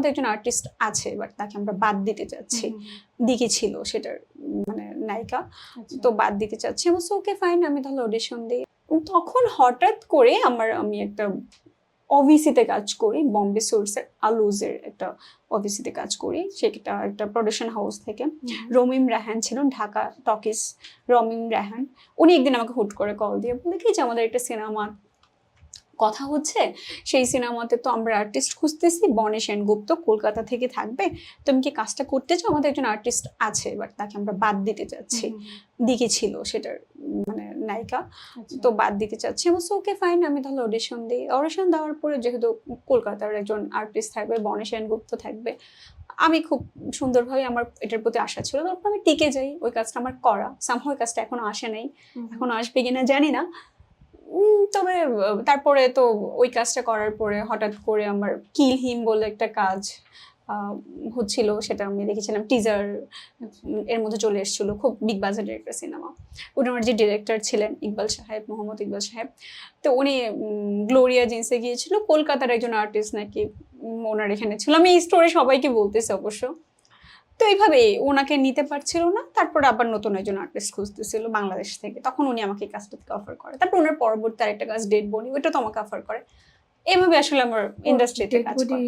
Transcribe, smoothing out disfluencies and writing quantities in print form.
আমাদের একজন আর্টিস্ট আছে, বাট তাকে আমরা বাদ দিতে চাচ্ছি। দিকে ছিল সেটার মানে নায়িকা, তো বাদ দিতে চাচ্ছি। আমি ওকে ফাইন, আমি তাহলে অডিশন দিই। তখন হঠাৎ করে আমি একটা ওভিসিতে কাজ করি, বম্বে সোর্সের আলুজের একটা ওভিসিতে কাজ করি, সেটা একটা প্রোডাকশন হাউস থেকে। রমিম রায়হান ছিল, ঢাকা টকিজ রমিম রায়হান। উনি একদিন আমাকে হুট করে কল দিয়ে বলে কি যে আমাদের একটা সিনেমা কথা হচ্ছে, সেই সিনেমাতে তো আমরা আর্টিস্ট খুঁজতেছি, বনে সেনগুপ্ত কলকাতা থেকে থাকবে, তুমি কি কাজটা করতে চাও? আমাদের একজন আর্টিস্ট আছে, বাট তাকে আমরা বাদ দিতে চাচ্ছি। দিকে ছিল সেটার মানে নায়িকা, তো বাদ দিতে চাচ্ছি। আমি ওকে ফাইন, আমি তাহলে অডিশন দিই। অডিশন দেওয়ার পরে যেহেতু কলকাতার একজন আর্টিস্ট থাকবে, বনে সেনগুপ্ত থাকবে, আমি খুব সুন্দরভাবে, আমার এটার প্রতি আশা ছিল, তারপর আমি টিকে যাই। ওই কাজটা আমার করা, সামহাও ওই কাজটা এখনো আসে নাই, এখনো আসবে কিনা জানি না। তবে তারপরে তো ওই কাজটা করার পরে হঠাৎ করে আমার কিল হিম বলে একটা কাজ হচ্ছিল, সেটা আমি দেখেছিলাম টিজার, এর মধ্যে চলে এসেছিল, খুব বিগ বাজেটের একটা সিনেমা। উনি আমার যে ডিরেক্টর ছিলেন ইকবাল সাহেব, মোহাম্মদ ইকবাল সাহেব, তো উনি গ্লোরিয়া জিন্সে গিয়েছিল, কলকাতার একজন আর্টিস্ট নাকি ওনার এখানে ছিল। আমি এই স্টোরি সবাইকে বলতেছি অবশ্য। তো এইভাবে ওনাকে নিতে পারছিল না, তারপর আবার নতুন একজন আর্টিস্ট খুঁজতেছিল বাংলাদেশ থেকে, তখন উনি আমাকে কাজটা অফার করে। তারপর ওনার পরবর্তী আরেকটা কাজ ডেড বনি, ওইটা তো আমাকে অফার করে। এভাবে আসলে আমার ইন্ডাস্ট্রিতে কাজ করে।